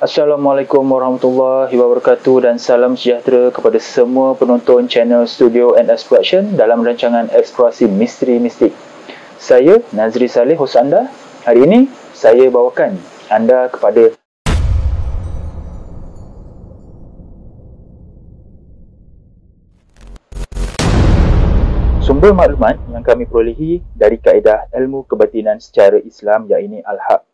Assalamualaikum warahmatullahi wabarakatuh dan salam sejahtera kepada semua penonton channel Studio and Exploration dalam rancangan Eksplorasi Misteri Mistik. Saya Nazri Saleh, hos anda. Hari ini saya bawakan anda kepada sumber maklumat yang kami perolehi dari kaedah ilmu kebatinan secara Islam, iaitu Al-Haq.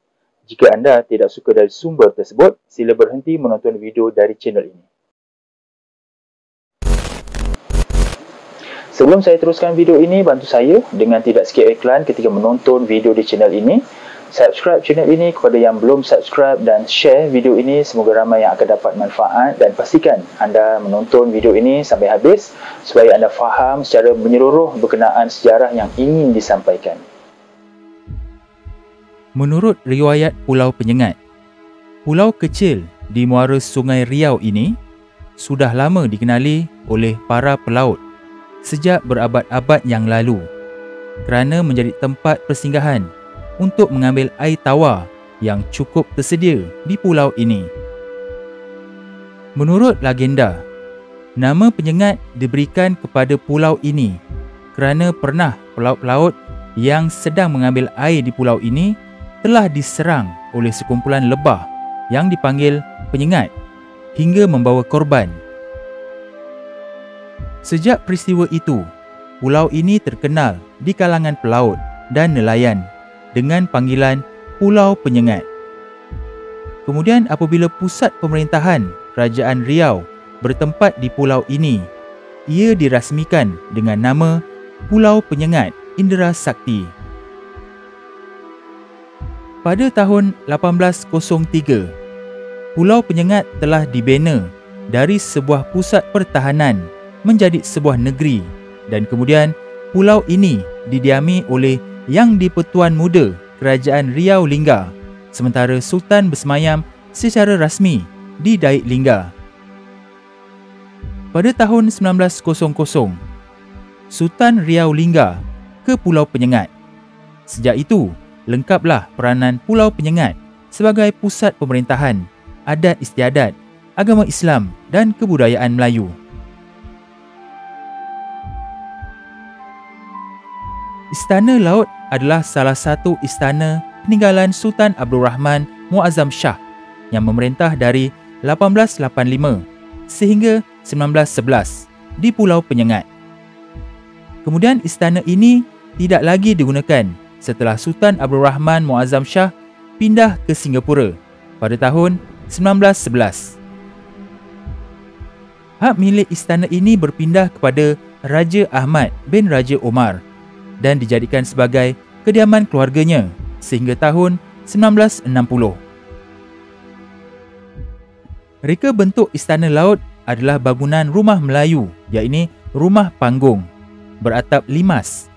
Jika anda tidak suka dari sumber tersebut, sila berhenti menonton video dari channel ini. Sebelum saya teruskan video ini, bantu saya dengan tidak skip iklan ketika menonton video di channel ini. Subscribe channel ini kepada yang belum subscribe dan share video ini, semoga ramai yang akan dapat manfaat, dan pastikan anda menonton video ini sampai habis supaya anda faham secara menyeluruh berkenaan sejarah yang ingin disampaikan. Menurut riwayat Pulau Penyengat, pulau kecil di muara Sungai Riau ini sudah lama dikenali oleh para pelaut sejak berabad-abad yang lalu kerana menjadi tempat persinggahan untuk mengambil air tawar yang cukup tersedia di pulau ini. Menurut legenda, nama Penyengat diberikan kepada pulau ini kerana pernah pelaut-pelaut yang sedang mengambil air di pulau ini telah diserang oleh sekumpulan lebah yang dipanggil penyengat hingga membawa korban. Sejak peristiwa itu, pulau ini terkenal di kalangan pelaut dan nelayan dengan panggilan Pulau Penyengat. Kemudian apabila pusat pemerintahan Kerajaan Riau bertempat di pulau ini, ia dirasmikan dengan nama Pulau Penyengat Indera Sakti. Pada tahun 1803, Pulau Penyengat telah dibina dari sebuah pusat pertahanan menjadi sebuah negeri, dan kemudian pulau ini didiami oleh Yang di-Pertuan Muda Kerajaan Riau Lingga, sementara Sultan bersemayam secara rasmi di Daik Lingga. Pada tahun 1900, Sultan Riau Lingga ke Pulau Penyengat. Sejak itu, lengkaplah peranan Pulau Penyengat sebagai pusat pemerintahan, adat istiadat, agama Islam dan kebudayaan Melayu. Istana Laut adalah salah satu istana peninggalan Sultan Abdul Rahman Muazzam Shah yang memerintah dari 1885 sehingga 1911 di Pulau Penyengat. Kemudian istana ini tidak lagi digunakan setelah Sultan Abdul Rahman Muazzam Shah pindah ke Singapura pada tahun 1911. Hak milik istana ini berpindah kepada Raja Ahmad bin Raja Omar dan dijadikan sebagai kediaman keluarganya sehingga tahun 1960. Reka bentuk istana laut adalah bangunan rumah Melayu, iaitu rumah panggung, beratap limas.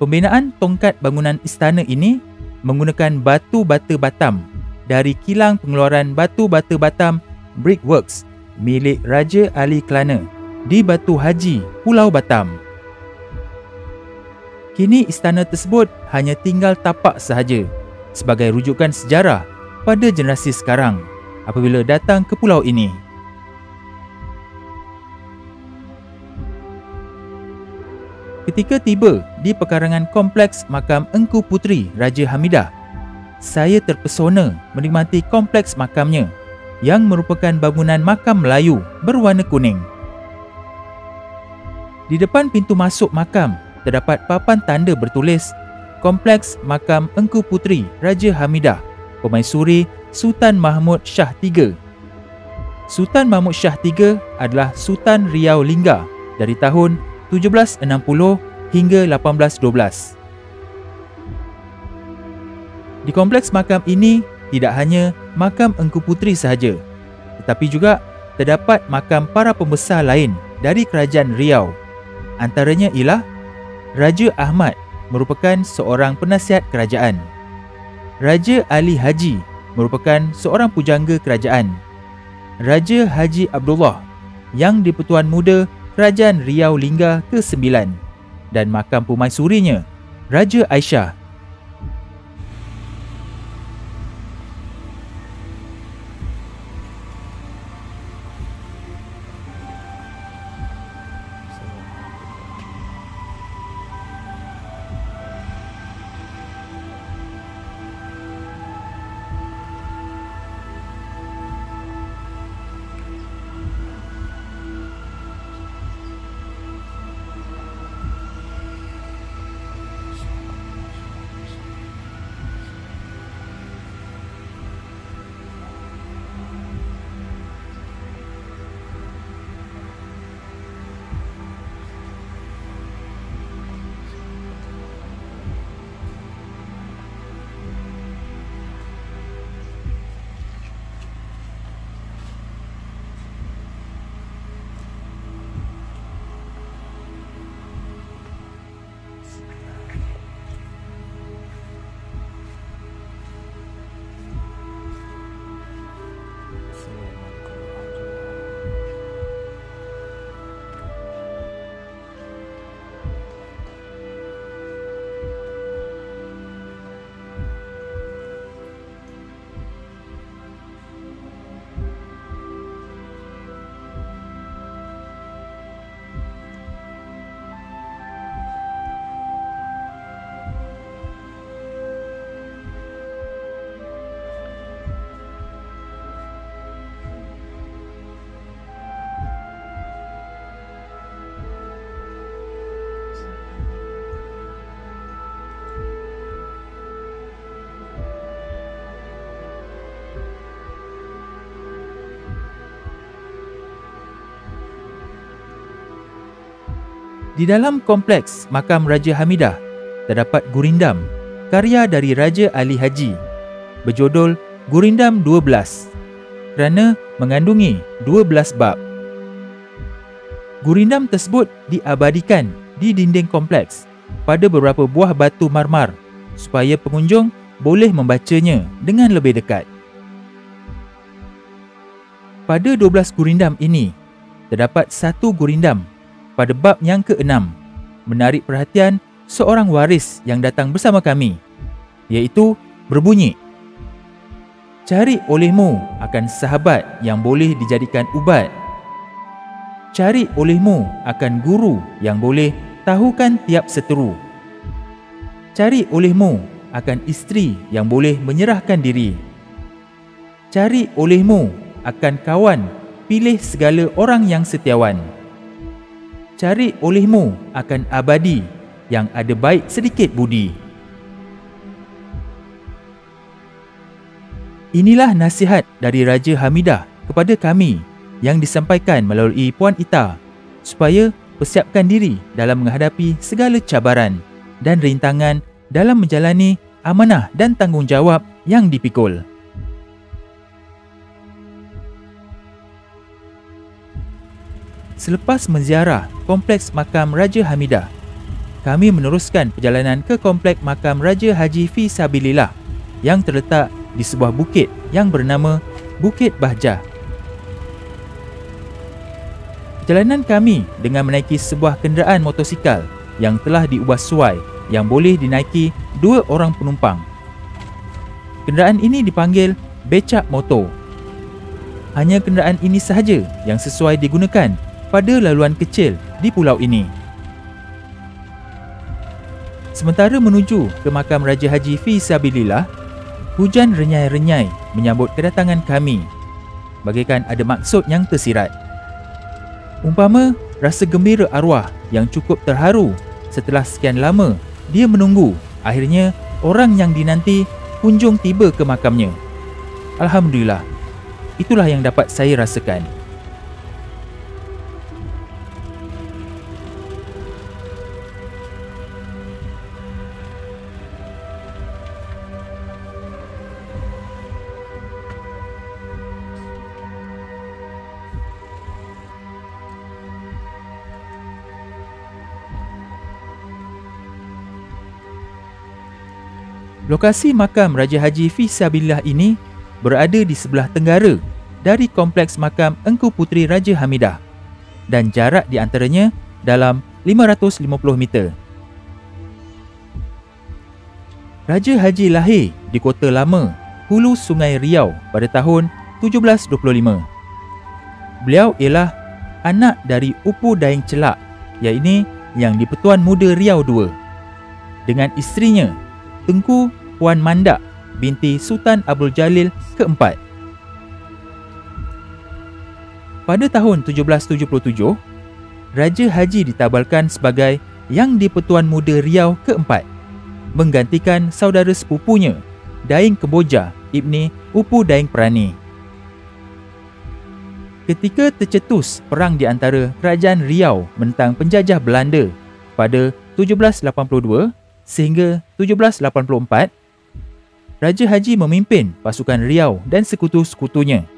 Pembinaan tongkat bangunan istana ini menggunakan batu bata Batam dari kilang pengeluaran batu bata Batam Brickworks milik Raja Ali Kelana di Batu Haji, Pulau Batam. Kini istana tersebut hanya tinggal tapak sahaja sebagai rujukan sejarah pada generasi sekarang apabila datang ke pulau ini. Ketika tiba di pekarangan kompleks makam Engku Puteri Raja Hamidah, saya terpesona menikmati kompleks makamnya yang merupakan bangunan makam Melayu berwarna kuning. Di depan pintu masuk makam terdapat papan tanda bertulis Kompleks Makam Engku Puteri Raja Hamidah, Permaisuri Sultan Mahmud Shah III. Sultan Mahmud Shah III adalah Sultan Riau Lingga dari tahun 1760 hingga 1812. Di kompleks makam ini tidak hanya makam Engku Puteri sahaja, tetapi juga terdapat makam para pembesar lain dari Kerajaan Riau. Antaranya ialah Raja Ahmad merupakan seorang penasihat kerajaan. Raja Ali Haji merupakan seorang pujangga kerajaan. Raja Haji Abdullah yang di-Pertuan Muda Kerajaan Riau Lingga ke-9 dan makam permaisurinya Raja Aisyah. Di dalam kompleks makam Raja Hamidah terdapat gurindam karya dari Raja Ali Haji berjudul Gurindam 12 kerana mengandungi 12 bab. Gurindam tersebut diabadikan di dinding kompleks pada beberapa buah batu marmar supaya pengunjung boleh membacanya dengan lebih dekat. Pada 12 gurindam ini, terdapat satu gurindam pada bab yang ke-6 menarik perhatian seorang waris yang datang bersama kami, iaitu berbunyi, "Cari olehmu akan sahabat yang boleh dijadikan ubat. Cari olehmu akan guru yang boleh tahukan tiap seteru. Cari olehmu akan isteri yang boleh menyerahkan diri. Cari olehmu akan kawan pilih segala orang yang setiawan. Cari olehmu akan abadi yang ada baik sedikit budi." Inilah nasihat dari Raja Hamidah kepada kami yang disampaikan melalui Puan Ita supaya persiapkan diri dalam menghadapi segala cabaran dan rintangan dalam menjalani amanah dan tanggungjawab yang dipikul. Selepas menziarah kompleks makam Raja Hamidah, kami meneruskan perjalanan ke kompleks makam Raja Haji Fi Sabilillah yang terletak di sebuah bukit yang bernama Bukit Bahjah. Perjalanan kami dengan menaiki sebuah kenderaan motosikal yang telah diubah suai yang boleh dinaiki 2 orang penumpang. Kenderaan ini dipanggil becak motor. Hanya kenderaan ini sahaja yang sesuai digunakan pada laluan kecil di pulau ini. Sementara menuju ke makam Raja Haji Fi Sabilillah, hujan renyai-renyai menyambut kedatangan kami, bagaikan ada maksud yang tersirat. Umpama rasa gembira arwah yang cukup terharu setelah sekian lama dia menunggu, akhirnya orang yang dinanti kunjung tiba ke makamnya. Alhamdulillah, itulah yang dapat saya rasakan. Lokasi makam Raja Haji Fi Sabilillah ini berada di sebelah tenggara dari kompleks makam Engku Puteri Raja Hamidah dan jarak di antaranya dalam 550 meter. Raja Haji lahir di Kota Lama, Hulu Sungai Riau pada tahun 1725. Beliau ialah anak dari Upu Daeng Celak, iaitu yang di-Pertuan Muda Riau II, dengan isterinya Tengku Puan Mandak binti Sultan Abdul Jalil keempat. Pada tahun 1777, Raja Haji ditabalkan sebagai Yang di-Pertuan Muda Riau keempat, menggantikan saudara sepupunya Daeng Kemboja Ibni Upu Daeng Perani. Ketika tercetus perang di antara Kerajaan Riau menentang penjajah Belanda pada 1782 sehingga 1784, Raja Haji memimpin pasukan Riau dan sekutu-sekutunya.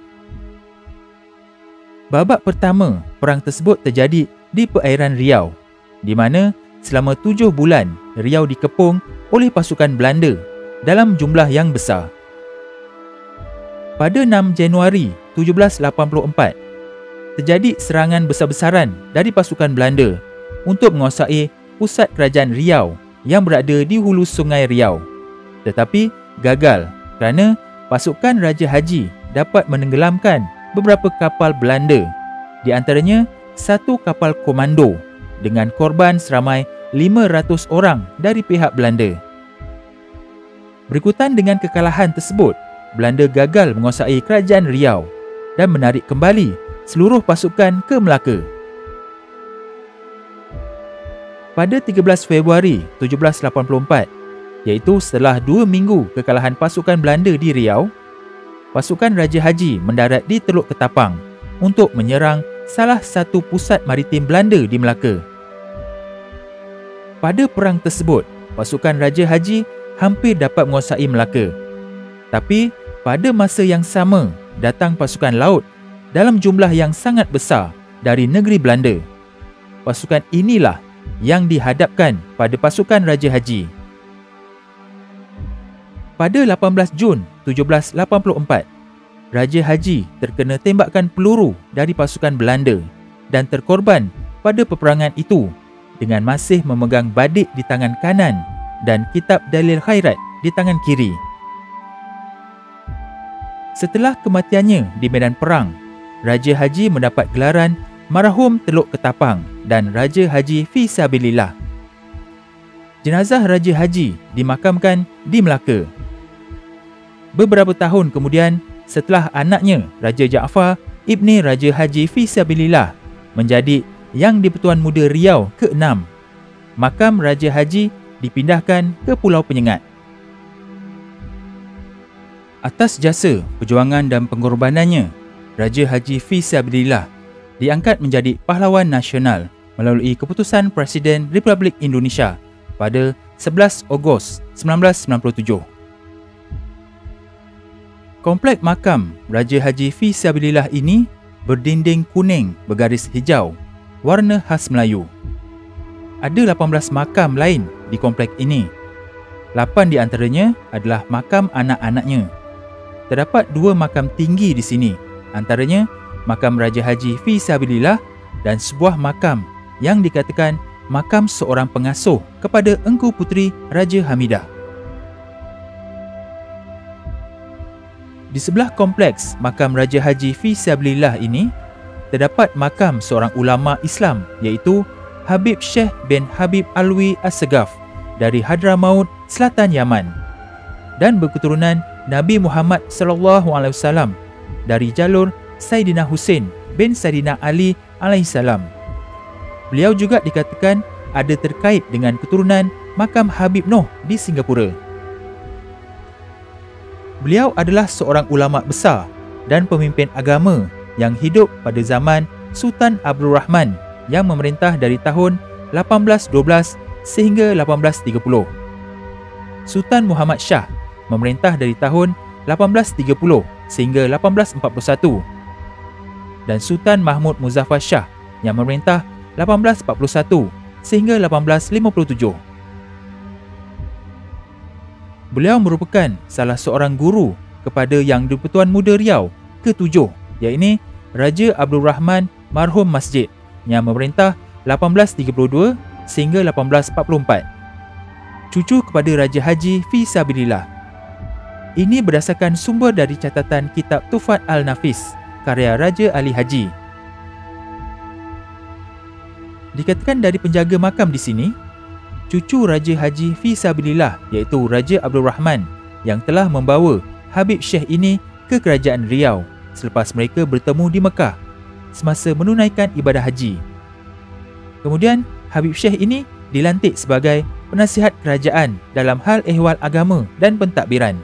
Babak pertama perang tersebut terjadi di perairan Riau, di mana selama 7 bulan Riau dikepung oleh pasukan Belanda dalam jumlah yang besar. Pada 6 Januari 1784, terjadi serangan besar-besaran dari pasukan Belanda untuk menguasai pusat kerajaan Riau yang berada di hulu Sungai Riau, tetapi gagal kerana pasukan Raja Haji dapat menenggelamkan beberapa kapal Belanda, di antaranya satu kapal komando dengan korban seramai 500 orang dari pihak Belanda. Berikutan dengan kekalahan tersebut, Belanda gagal menguasai kerajaan Riau dan menarik kembali seluruh pasukan ke Melaka. Pada 13 Februari 1784, iaitu setelah 2 minggu kekalahan pasukan Belanda di Riau, pasukan Raja Haji mendarat di Teluk Ketapang untuk menyerang salah satu pusat maritim Belanda di Melaka. Pada perang tersebut, pasukan Raja Haji hampir dapat menguasai Melaka. Tapi pada masa yang sama, datang pasukan laut dalam jumlah yang sangat besar dari negeri Belanda. Pasukan inilah yang dihadapkan pada pasukan Raja Haji. Pada 18 Jun 1784, Raja Haji terkena tembakan peluru dari pasukan Belanda dan terkorban pada peperangan itu dengan masih memegang badik di tangan kanan dan kitab dalil khairat di tangan kiri. Setelah kematiannya di medan perang, Raja Haji mendapat gelaran Marhum Teluk Ketapang dan Raja Haji Fi Sabilillah. Jenazah Raja Haji dimakamkan di Melaka. Beberapa tahun kemudian, setelah anaknya Raja Jaafar Ibni Raja Haji Fi Sabilillah menjadi Yang di-Pertuan Muda Riau ke-6, makam Raja Haji dipindahkan ke Pulau Penyengat. Atas jasa perjuangan dan pengorbanannya, Raja Haji Fi Sabilillah diangkat menjadi pahlawan nasional melalui keputusan Presiden Republik Indonesia pada 11 Ogos 1997. Komplek makam Raja Haji Fi Sabilillah ini berdinding kuning bergaris hijau, warna khas Melayu. Ada 18 makam lain di komplek ini. 8 di antaranya adalah makam anak-anaknya. Terdapat 2 makam tinggi di sini, antaranya makam Raja Haji Fi Sabilillah dan sebuah makam yang dikatakan makam seorang pengasuh kepada Engku Puteri Raja Hamidah. Di sebelah kompleks makam Raja Haji Fi Sabilillah ini, terdapat makam seorang ulama Islam iaitu Habib Syekh bin Habib Alwi As-Segaf dari Hadramaut, Selatan Yaman, dan berketurunan Nabi Muhammad SAW dari jalur Saidina Husain bin Saidina Ali alaihissalam. Beliau juga dikatakan ada terkait dengan keturunan makam Habib Noh di Singapura. Beliau adalah seorang ulama besar dan pemimpin agama yang hidup pada zaman Sultan Abdul Rahman yang memerintah dari tahun 1812 sehingga 1830. Sultan Muhammad Shah memerintah dari tahun 1830 sehingga 1841. Dan Sultan Mahmud Muzaffar Shah yang memerintah 1841 sehingga 1857. Beliau merupakan salah seorang guru kepada Yang di-Pertuan Muda Riau ke-7, iaitu Raja Abdul Rahman Marhum Masjid yang memerintah 1832 sehingga 1844. Cucu kepada Raja Haji Fi Sabilillah. Ini berdasarkan sumber dari catatan kitab Tufat Al-Nafis karya Raja Ali Haji. Dikatakan dari penjaga makam di sini, cucu Raja Haji Fi Sabilillah iaitu Raja Abdul Rahman yang telah membawa Habib Syekh ini ke kerajaan Riau selepas mereka bertemu di Mekah semasa menunaikan ibadah haji. Kemudian Habib Syekh ini dilantik sebagai penasihat kerajaan dalam hal ehwal agama dan pentadbiran.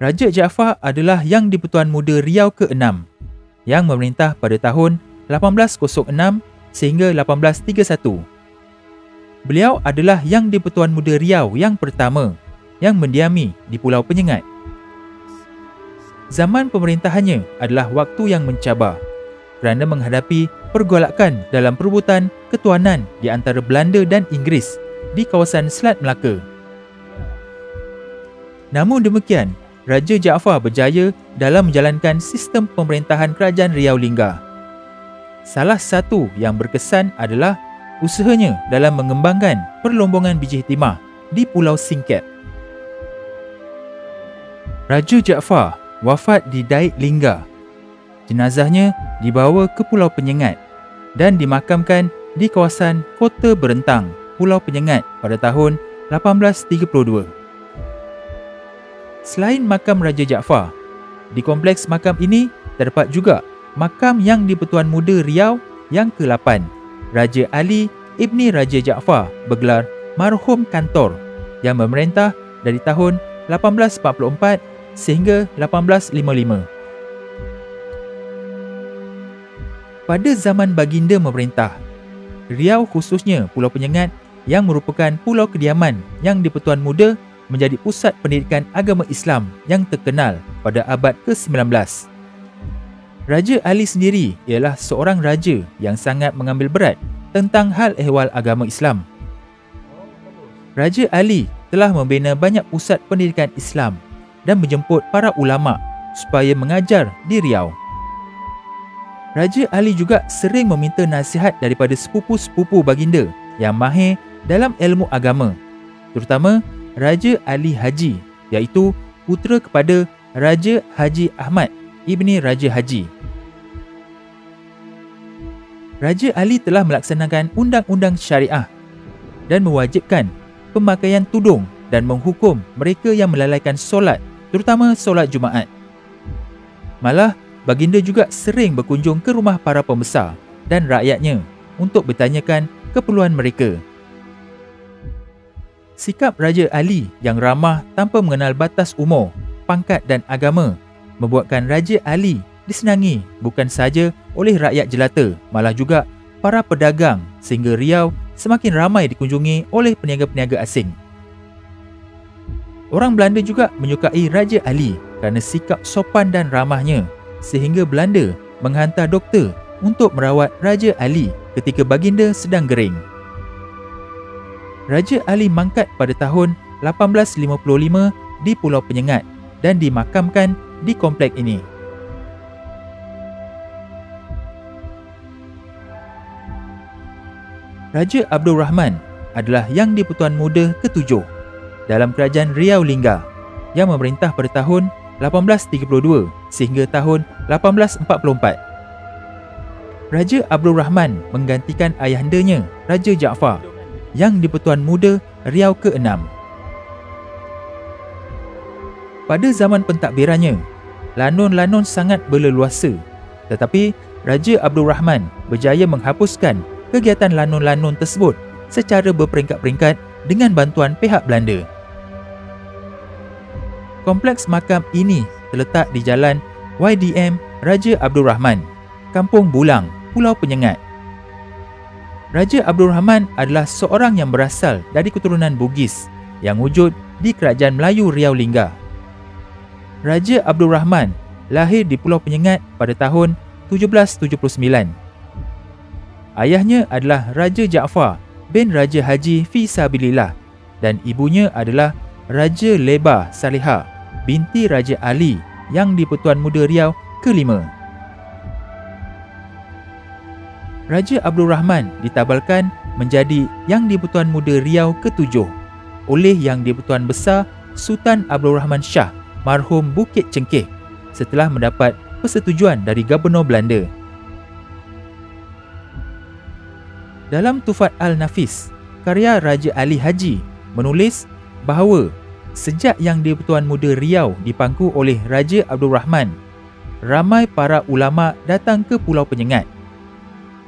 Raja Jaafar adalah Yang di-Pertuan Muda Riau ke-6 yang memerintah pada tahun 1806 sehingga 1831. Beliau adalah Yang di-Pertuan Muda Riau yang pertama yang mendiami di Pulau Penyengat. Zaman pemerintahannya adalah waktu yang mencabar kerana menghadapi pergolakan dalam perebutan ketuanan di antara Belanda dan Inggeris di kawasan Selat Melaka. Namun demikian, Raja Jaafar berjaya dalam menjalankan sistem pemerintahan Kerajaan Riau Linggar. Salah satu yang berkesan adalah usahanya dalam mengembangkan perlombongan biji timah di Pulau Singkep. Raja Jaafar wafat di Daik Linggar. Jenazahnya dibawa ke Pulau Penyengat dan dimakamkan di kawasan Kota Berentang, Pulau Penyengat pada tahun 1832. Selain makam Raja Jaafar, di kompleks makam ini terdapat juga makam Yang di-Pertuan Muda Riau yang ke-8, Raja Ali Ibni Raja Jaafar bergelar Marhum Kantor yang memerintah dari tahun 1844 sehingga 1855. Pada zaman baginda memerintah, Riau khususnya Pulau Penyengat yang merupakan pulau kediaman yang di-Pertuan Muda menjadi pusat pendidikan agama Islam yang terkenal pada abad ke-19. Raja Ali sendiri ialah seorang raja yang sangat mengambil berat tentang hal ehwal agama Islam. Raja Ali telah membina banyak pusat pendidikan Islam dan menjemput para ulama supaya mengajar di Riau. Raja Ali juga sering meminta nasihat daripada sepupu-sepupu baginda yang mahir dalam ilmu agama, terutama Raja Ali Haji, iaitu putera kepada Raja Haji Ahmad ibni Raja Haji. Raja Ali telah melaksanakan undang-undang syariah dan mewajibkan pemakaian tudung dan menghukum mereka yang melalaikan solat, terutama solat Jumaat. Malah, baginda juga sering berkunjung ke rumah para pembesar dan rakyatnya untuk bertanyakan keperluan mereka. Sikap Raja Ali yang ramah tanpa mengenal batas umur, pangkat dan agama membuatkan Raja Ali disenangi bukan sahaja oleh rakyat jelata, malah juga para pedagang, sehingga Riau semakin ramai dikunjungi oleh peniaga-peniaga asing. Orang Belanda juga menyukai Raja Ali kerana sikap sopan dan ramahnya, sehingga Belanda menghantar doktor untuk merawat Raja Ali ketika baginda sedang gering. Raja Ali mangkat pada tahun 1855 di Pulau Penyengat dan dimakamkan di komplek ini. Raja Abdul Rahman adalah Yang di-Pertuan Muda ke-7 dalam kerajaan Riau Lingga yang memerintah pada tahun 1832 sehingga tahun 1844. Raja Abdul Rahman menggantikan ayahandanya Raja Jaafar Yang di-Pertuan Muda Riau ke-6. Pada zaman pentadbirannya, lanun-lanun sangat berleluasa, tetapi Raja Abdul Rahman berjaya menghapuskan kegiatan lanun-lanun tersebut secara berperingkat-peringkat dengan bantuan pihak Belanda. Kompleks makam ini terletak di Jalan YDM Raja Abdul Rahman, Kampung Bulang, Pulau Penyengat. Raja Abdul Rahman adalah seorang yang berasal dari keturunan Bugis yang wujud di Kerajaan Melayu Riau Lingga. Raja Abdul Rahman lahir di Pulau Penyengat pada tahun 1779. Ayahnya adalah Raja Jaafar bin Raja Haji Fi Sabilillah dan ibunya adalah Raja Leba Salihah binti Raja Ali Yang di-Pertuan Muda Riau ke-5. Raja Abdul Rahman ditabalkan menjadi Yang di-Pertuan Muda Riau ke-7 oleh Yang di-Pertuan Besar Sultan Abdul Rahman Shah marhum Bukit Cengkeh setelah mendapat persetujuan dari Gubernur Belanda. Dalam Tufat Al-Nafis, karya Raja Ali Haji menulis bahawa sejak Yang di-Pertuan Muda Riau dipangku oleh Raja Abdul Rahman, ramai para ulama datang ke Pulau Penyengat.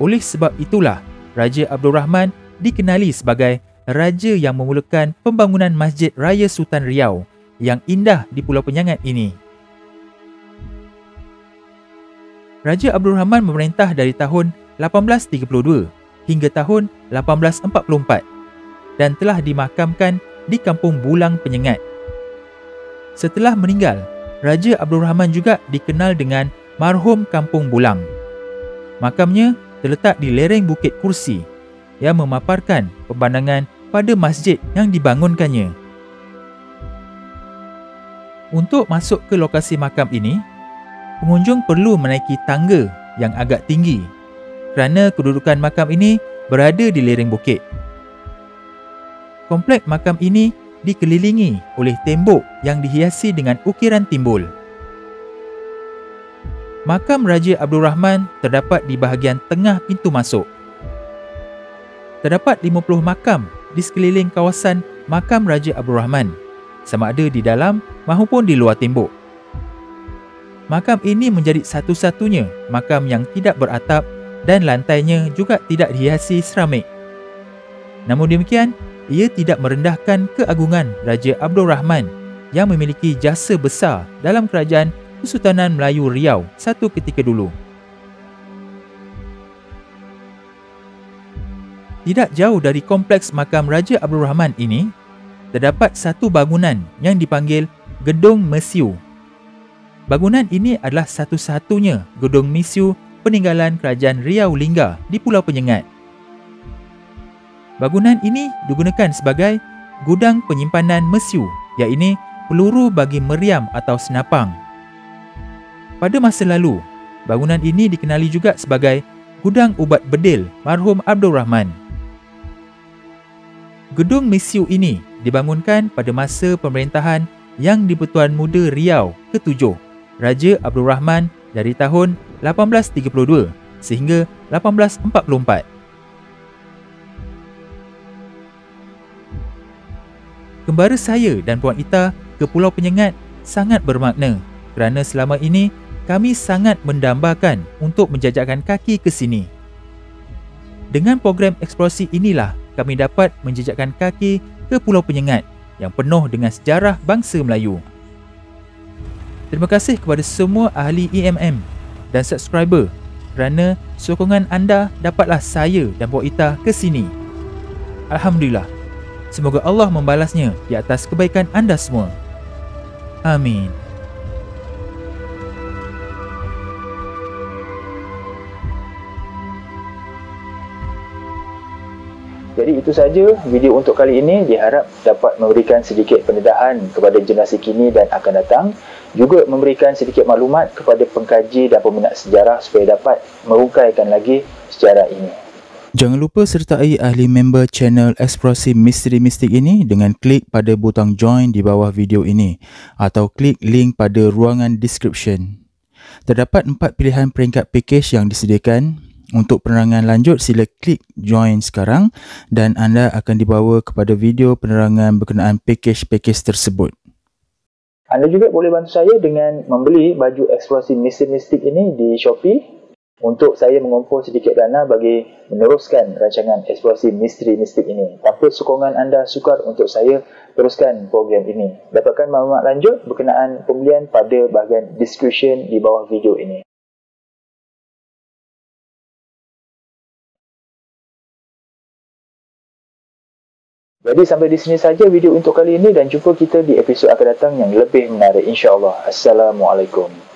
Oleh sebab itulah, Raja Abdul Rahman dikenali sebagai raja yang memulakan pembangunan Masjid Raya Sultan Riau yang indah di Pulau Penyengat ini. Raja Abdul Rahman memerintah dari tahun 1832 hingga tahun 1844 dan telah dimakamkan di Kampung Bulang Penyengat. Setelah meninggal, Raja Abdul Rahman juga dikenal dengan marhum Kampung Bulang. Makamnya terletak di lereng Bukit Kursi yang memaparkan pemandangan pada masjid yang dibangunkannya. Untuk masuk ke lokasi makam ini, pengunjung perlu menaiki tangga yang agak tinggi kerana kedudukan makam ini berada di lereng bukit. Komplek makam ini dikelilingi oleh tembok yang dihiasi dengan ukiran timbul. Makam Raja Abdul Rahman terdapat di bahagian tengah pintu masuk. Terdapat 50 makam di sekeliling kawasan makam Raja Abdul Rahman, sama ada di dalam maupun di luar tembok. Makam ini menjadi satu-satunya makam yang tidak beratap dan lantainya juga tidak dihiasi seramik. Namun demikian, ia tidak merendahkan keagungan Raja Abdul Rahman yang memiliki jasa besar dalam kerajaan Kesultanan Melayu Riau satu ketika dulu. Tidak jauh dari kompleks makam Raja Abdul Rahman ini, terdapat satu bangunan yang dipanggil Gedung Mesiu. Bangunan ini adalah satu-satunya gedung mesiu peninggalan Kerajaan Riau Lingga di Pulau Penyengat. Bangunan ini digunakan sebagai gudang penyimpanan mesiu, iaitu peluru bagi meriam atau senapang. Pada masa lalu, bangunan ini dikenali juga sebagai gudang ubat bedil marhum Abdul Rahman. Gedung mesiu ini dibangunkan pada masa pemerintahan Yang di-Pertuan Muda Riau ke-7, Raja Abdul Rahman dari tahun 1832 sehingga 1844. Kembara saya dan Puan Ita ke Pulau Penyengat sangat bermakna kerana selama ini kami sangat mendambakan untuk menjajakkan kaki ke sini. Dengan program eksplorasi inilah kami dapat menjejakkan kaki ke Pulau Penyengat yang penuh dengan sejarah bangsa Melayu. Terima kasih kepada semua ahli EMM dan subscriber kerana sokongan anda dapatlah saya dan Puan Ita ke sini. Alhamdulillah. Semoga Allah membalasnya di atas kebaikan anda semua. Amin. Jadi itu saja video untuk kali ini, diharap dapat memberikan sedikit pendedahan kepada generasi kini dan akan datang, juga memberikan sedikit maklumat kepada pengkaji dan peminat sejarah supaya dapat merungkaikan lagi sejarah ini. Jangan lupa sertai ahli member channel Eksplorasi Misteri Mistik ini dengan klik pada butang join di bawah video ini atau klik link pada ruangan description. Terdapat 4 pilihan peringkat package yang disediakan. Untuk penerangan lanjut, sila klik join sekarang dan anda akan dibawa kepada video penerangan berkenaan package-package tersebut. Anda juga boleh bantu saya dengan membeli baju Eksplorasi Misteri Mistik ini di Shopee untuk saya mengumpul sedikit dana bagi meneruskan rancangan Eksplorasi Misteri Mistik ini. Tanpa sokongan anda sukar untuk saya teruskan program ini. Dapatkan maklumat lanjut berkenaan pembelian pada bahagian description di bawah video ini. Jadi sampai di sini saja video untuk kali ini dan jumpa kita di episod akan datang yang lebih menarik insya-Allah. Assalamualaikum.